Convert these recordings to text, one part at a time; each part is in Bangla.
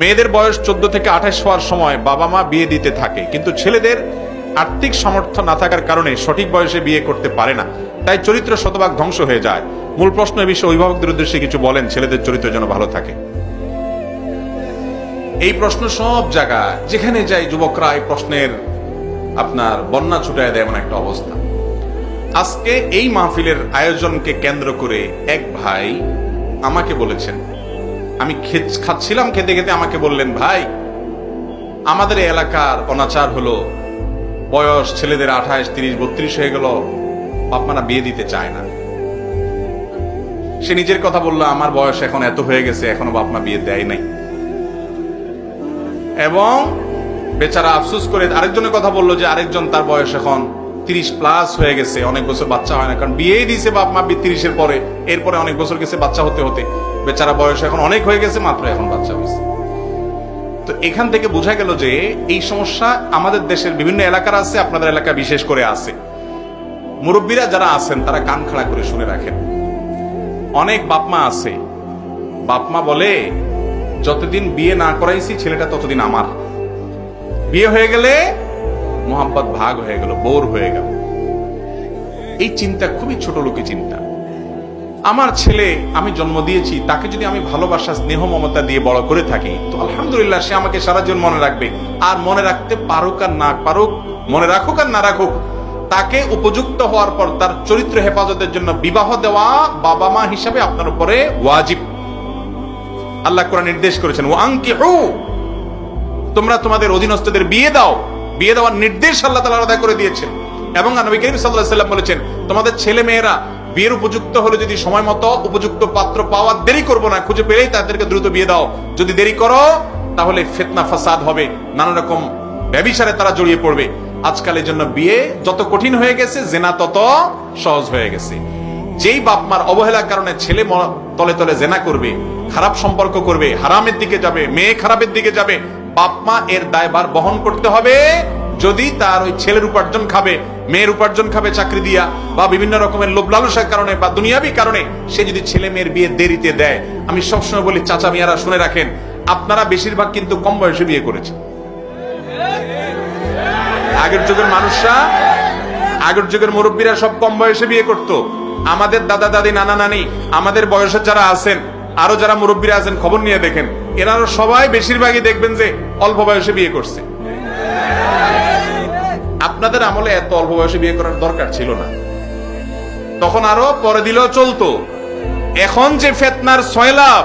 মেয়েদের বয়স 14 থেকে 28 হওয়ার সময় বাবা মা বিয়ে দিতে থাকে, কিন্তু ছেলেদের আর্থিক সামর্থ্য না থাকার কারণে সঠিক বয়সে বিয়ে করতে পারে না, তাই চরিত্র শতভাগ ধ্বংস হয়ে যায়। মূল প্রশ্ন এ বিষয়ে অভিভাবকদের উদ্দেশ্যে কিছু বলেন, ছেলেদের চরিত্র যেন ভালো থাকে। এই প্রশ্ন সব জায়গায় যেখানে যাই যুবকরা এই প্রশ্নের আপনার বন্যা ছুটায় দেয় এমন একটা অবস্থা। আজকে এই মাহফিলের আয়োজনকে কেন্দ্র করে এক ভাই আমাকে বলেছেন, আমি খাচ্ছিলাম, খেতে খেতে আমাকে বললেন, ভাই আমাদের এলাকার অনাচার হলো, বয়স ছেলেদের 28, 30, 32 হয়ে গেল, বাপ মারা বিয়ে দিতে চায় না। সে নিজের কথা বললো, আমার বয়স এখন এত হয়ে গেছে, এখনো বাপ মা বিয়ে দেয় নাই। এবং বেচারা আফসোস করে আরেকজনের কথা বললো যে আরেকজন তার বয়স এখন 30+ হয়ে গেছে, অনেক বছর বাচ্চা হয় না, কারণ বিয়েই দিয়েছে বাপ মা 30-এর পরে, এরপরে অনেক বছর গেছে বাচ্চা হতে হতে, বেচারা বয়স এখন অনেক হয়ে গেছে, মাত্র এখন বাচ্চা হয়েছে। তো এখান থেকে বোঝা গেল যে এই সমস্যা আমাদের দেশের বিভিন্ন এলাকার আছে, আপনাদের এলাকা বিশেষ করে আছে। মুরব্বীরা যারা আছেন তারা কান খাড়া করে শুনে রাখেন। অনেক বাপমা আছে, বাপমা বলে যতদিন বিয়ে না করাইছি ছেলেটা ততদিন আমার, বিয়ে হয়ে গেলে মোহাম্মত ভাগ হয়ে গেল, বোর হয়ে গেল। এই চিন্তা খুবই ছোট লোকের চিন্তা। আমার ছেলে আমি জন্ম দিয়েছি, তাকে যদি আমি ভালোবাসা স্নেহ মমতা দিয়ে বড় করে থাকি তো আলহামদুলিল্লাহ, সে আমাকে সারা জীবন মনে রাখবে। আর মনে রাখতে পারুক আর না পারুক, মনে রাখুক আর না রাখুক, তাকে উপযুক্ত হওয়ার পর তার চরিত্র হেফাজতের জন্য বিবাহ দেওয়া বাবা মা হিসাবে আপনার উপরে ওয়াজিব। আল্লাহ কোরআন নির্দেশ করেছেন, ওয়ানকিহু, তোমরা তোমাদের অধীনস্থদের বিয়ে দাও। বিয়ে দেওয়ার নির্দেশ আল্লাহ তাআলা আলাদা করে দিয়েছেন। এবং নবী করিম সাল্লাল্লাহু আলাইহি ওয়াসাল্লাম বলেছেন, তোমাদের ছেলে মেয়েরা বিয়ের উপযুক্ত হলে যদি সময় মতো উপযুক্ত পাত্র পাওয়ার দেরি করবো না, খুঁজে পেলেই তাদেরকে দ্রুত বিয়ে দাও। যদি দেরি করো তাহলে ফিতনা ফাসাদ হবে, নানা রকম ব্যভিচারে তারা জড়িয়ে পড়বে। আজকাল এই জন্য বিয়ে যত কঠিন হয়ে গেছে, জেনা তত সহজ হয়ে গেছে। যেই বাপ মার অবহেলার কারণে ছেলে তলে তলে জেনা করবে, খারাপ সম্পর্ক করবে, হারামের দিকে যাবে, মেয়ে খারাপের দিকে যাবে, বাপ মা এর দায়ভার বহন করতে হবে। যদি তার ওই ছেলের উপার্জন খাবে, মেয়ের উপার্জন খাবে চাকরি দিয়া, বা বিভিন্ন রকমের লোভ লালসার কারণে বা দুনিয়াবি কারণে সে যদি ছেলে মেয়ের বিয়ে দেরিতে দেয়, আমি সবসময় বলি চাচা মিয়ারা শুনে রাখেন, আপনারা বেশিরভাগ কিন্তু কম বয়সে বিয়ে করেছেন। আগের যুগের মানুষরা, আগের যুগের মুরব্বীরা সব কম বয়সে বিয়ে করতো। আমাদের দাদা দাদি নানা নানি, আমাদের বয়সের যারা আছেন, আরো যারা মুরব্বীরা আছেন, খবর নিয়ে দেখেন, এনারা সবাই বেশিরভাগই দেখবেন যে অল্প বয়সে বিয়ে করছে। আপনাদের আমলে এত অল্প বয়সে বিয়ে করার দরকার ছিল না, তখন আরো পরে দিলেও চলতো। এখন যে ফিতনার সয়লাব,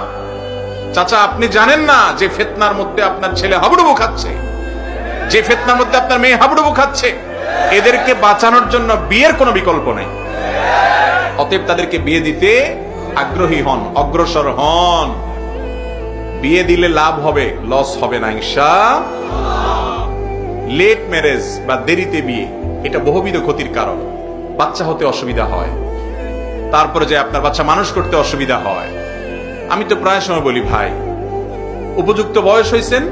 চাচা আপনি জানেন না যে ফিতনার মধ্যে আপনার ছেলে হাবুডুবু খাচ্ছে, যে ফিতনার মধ্যে আপনার মেয়ে হাবুডুবু খাচ্ছে। এদেরকে বাঁচানোর জন্য বিয়ের কোনো বিকল্প নেই। অতএব তাদেরকে বিয়ে দিতে আগ্রহী হন, অগ্রসর হন। বিয়ে দিলে লাভ হবে, লস হবে না ইনশাআল্লাহ। লেট ম্যারেজ বা দেরিতে বিয়ে, এটা বহুবিধ ক্ষতির কারণ। বাচ্চা হতে অসুবিধা হয়, তারপরে যে আপনার বাচ্চা মানুষ করতে অসুবিধা হয়। আমি তো প্রায় সময় বলি, ভাই উপযুক্ত বয়স হয়েছেন,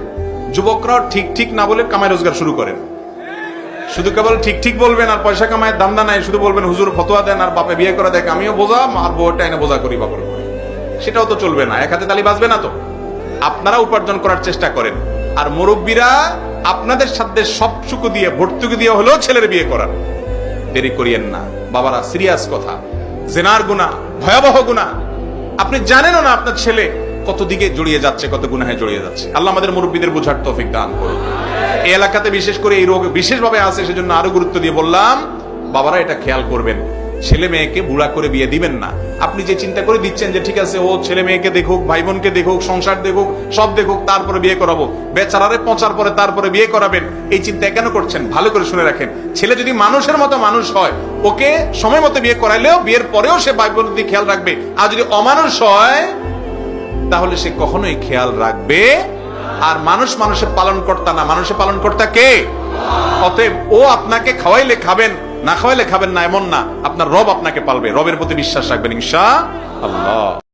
যুবকরা ঠিক ঠিক না বলে কামাই রোজগার শুরু করেন। শুধু কেবল ঠিক ঠিক বলবেন আর পয়সা কামায় দান্দা নাই, শুধু বলবেন হুজুর ফতোয়া দেন আর বাপে বিয়ে করে দেখ, আমিও বোঝা আর বউটা এনে বোঝা করি বাপের উপরে, সেটাও তো চলবে না, এক হাতে তালি বাজবে না। তো আপনারা উপার্জন করার চেষ্টা করেন, আর মুরব্বীরা আপনাদের সাথে সবটুকু দিয়ে ভর্তুকি দিয়ে হলেও ছেলের বিয়ে করার দেরি করিয়েন না। বাবারা, সিরিয়াস কথা, জেনার গুনাহ ভয়াবহ গুনাহ। আপনি জানেনও না আপনার ছেলে কত দিকে জড়িয়ে যাচ্ছে, কত গুনাহে জড়িয়ে যাচ্ছে। আল্লাহ আমাদের মুরব্বীদের বোঝার তৌফিক দান করুন। এই এলাকাতে বিশেষ করে এই রোগ বিশেষভাবে আছে, সেজন্য আরো গুরুত্ব দিয়ে বললাম, বাবারা এটা খেয়াল করবেন, ছেলে মেয়েকে বুড়া করে বিয়ে দিবেন না। আপনি যে চিন্তা করে দিচ্ছেন যে ঠিক আছে, ও ছেলে মেয়েকে দেখুক, ভাই বোনকে দেখুক, সংসার দেখুক, সব দেখুক, তারপরে বিয়ে করাবো, বেচারারে পচার পরে তারপরে বিয়ে করাবেন, এই চিন্তা কেন করছেন? ভালো করে শুনে রাখেন, ছেলে যদি মানুষের মতো মানুষ হয়, ওকে সময় মতো বিয়ে করাইলেও বিয়ের পরেও সে ভাই বোনের দিকে খেয়াল রাখবে। আর যদি অমানুষ হয় তাহলে সে কখনোই খেয়াল রাখবে। আর মানুষ মানুষের পালন কর্তা না, মানুষের পালন কর্তা কে? অতএব ও আপনাকে খাওয়াইলে খাবেন, না খাওয়াইলে খাবেন না এমন না, আপনার রব আপনাকে পালবে। রবের প্রতি বিশ্বাস রাখবেন ইনশাআল্লাহ।